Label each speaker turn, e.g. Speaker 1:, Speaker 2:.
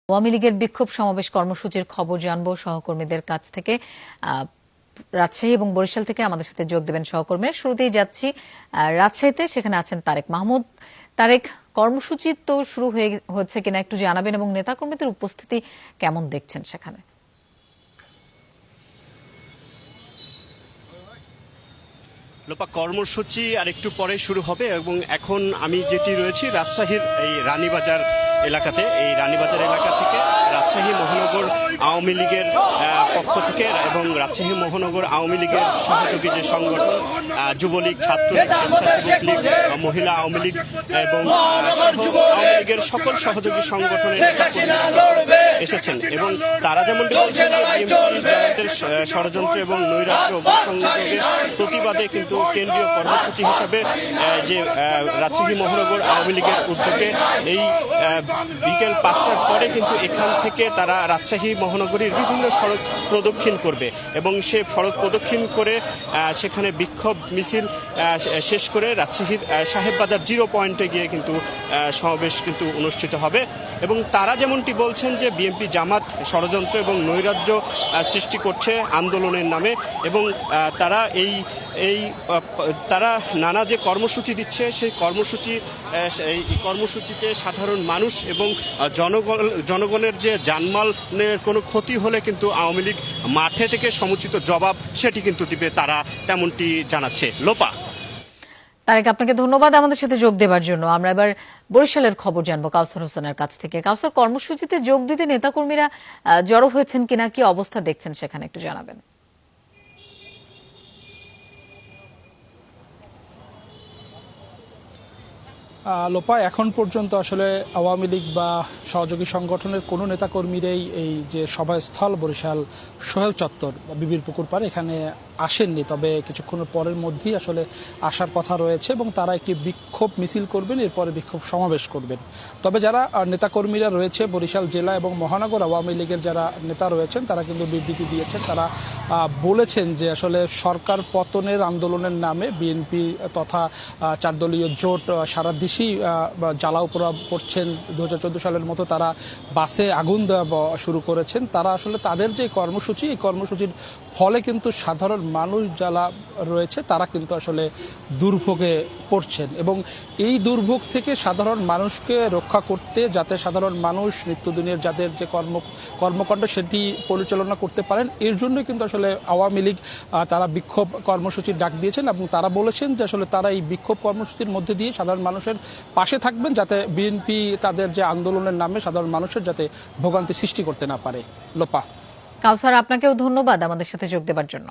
Speaker 1: আওয়ামী লীগের বিক্ষোভ সমাবেশ কর্মসূচির খবর জানবো সহকর্মীদের কাছ থেকে। রাজশাহী এবং বরিশাল থেকে আমাদের সাথে যোগ দেবেন সহকর্মীরা। শুরুতেই যাচ্ছি রাজশাহীতে, সেখানে আছেন তারেক মাহমুদ। তারেক, কর্মসূচি তো শুরু হচ্ছে কিনা একটু জানাবেন এবং নেতাকর্মীদের উপস্থিতি কেমন দেখছেন সেখানে?
Speaker 2: লোপা, কর্মসূচি আর একটু পরে শুরু হবে এবং এখন আমি যেটি রয়েছি রাজশাহীর এই রানীবাজার এলাকাতে। এই রানীবাজার এলাকা থেকে রাজশাহী মহানগর আওয়ামী লীগের পক্ষ থেকে এবং রাজশাহী মহানগর আওয়ামী লীগের সহযোগী যে সংগঠন যুবলীগ, ছাত্রলীগ, স্বেচ্ছাসেবক লীগ, মহিলা আওয়ামী লীগ এবং আওয়ামী লীগের সকল সহযোগী সংগঠনের এসেছেন এবং তারা যেমন বলছেন জামাতের ষড়যন্ত্র এবং নৈরাজ্য অবসংযোগের প্রতিবাদে কিন্তু কেন্দ্রীয় কর্মসূচি হিসাবে যে রাজশাহী মহানগর আওয়ামী লীগের উদ্যোগে এই বিকেল 5টার পরে কিন্তু এখান থেকে তারা রাজশাহী মহানগরীর বিভিন্ন সড়ক প্রদক্ষিণ করবে এবং সে সড়ক প্রদক্ষিণ করে সেখানে বিক্ষোভ মিছিল শেষ করে রাজশাহীর সাহেববাজার 0 পয়েন্টে গিয়ে কিন্তু সমাবেশ কিন্তু অনুষ্ঠিত হবে। এবং তারা যেমনটি বলছেন যে বিএনপি জামাত ষড়যন্ত্র এবং নৈরাজ্য সৃষ্টি করছে আন্দোলনের নামে এবং তারা তারা নানা যে কর্মসূচি দিচ্ছে সেই কর্মসূচিতে সাধারণ মানুষ এবং জনগণের যে জানমালের কোনো ক্ষতি হলে কিন্তু আওয়ামী লীগ মাঠে থেকে সমুচিত জবাব সেটি কিন্তু দিবে, তারা তেমনটি জানাচ্ছে। লোপা।
Speaker 1: তারেক, আপনাকে ধন্যবাদ আমাদের সাথে যোগ দেওয়ার জন্য। আমরা এবার বরিশালের খবর জানবো কাউসার হোসেনের কাছ থেকে। কাউসার, কর্মসূচিতে যোগ দিতে নেতাকর্মীরা জড়ো হয়েছেন কিনা, কি অবস্থা দেখছেন সেখানে একটু জানাবেন।
Speaker 3: লোপা, এখন পর্যন্ত আসলে আওয়ামী লীগ বা সহযোগী সংগঠনের কোনো নেতাকর্মীরাই এই যে সভাস্থল বরিশাল সোহেল চত্বর বা বিবির পুকুর পাড় এখানে আসেননি। তবে কিছুক্ষণের পরের মধ্যেই আসলে আসার কথা রয়েছে এবং তারা একটি বিক্ষোভ মিছিল করবেন, এরপরে বিক্ষোভ সমাবেশ করবেন। তবে যারা নেতাকর্মীরা রয়েছে বরিশাল জেলা এবং মহানগর আওয়ামী লীগের যারা নেতা রয়েছেন তারা কিন্তু বিবৃতি দিয়েছেন। তারা বলেছেন যে আসলে সরকার পতনের আন্দোলনের নামে বিএনপি তথা 4 দলীয় জোট সারা দেশেই জ্বালাও পোড়া করছেন। 2014 সালের মতো তারা বাসে আগুন দেওয়া শুরু করেছেন। তারা আসলে তাদের যে কর্মসূচি, এই কর্মসূচির ফলে কিন্তু সাধারণ মানুষ যারা রয়েছে তারা কিন্তু আসলে দুর্ভোগে পড়ছেন এবং এই দুর্ভোগ থেকে সাধারণ মানুষকে রক্ষা করতে, যাতে সাধারণ মানুষ নিত্যদিনের যাদের যে কর্মকাণ্ড সেটি পরিচালনা করতে পারেন, এর জন্য কিন্তু আসলে আওয়ামী লীগ তারা বিক্ষোভ কর্মসূচির ডাক দিয়েছেন এবং তারা বলেছেন যে আসলে তারা এই বিক্ষোভ কর্মসূচির মধ্যে দিয়ে সাধারণ মানুষের পাশে থাকবেন, যাতে বিএনপি তাদের যে আন্দোলনের নামে সাধারণ মানুষের যাতে ভোগান্তি সৃষ্টি করতে না পারে। লোপা।
Speaker 1: কাউসার, আপনাকেও ধন্যবাদ আমাদের সাথে যোগ দেওয়ার জন্য।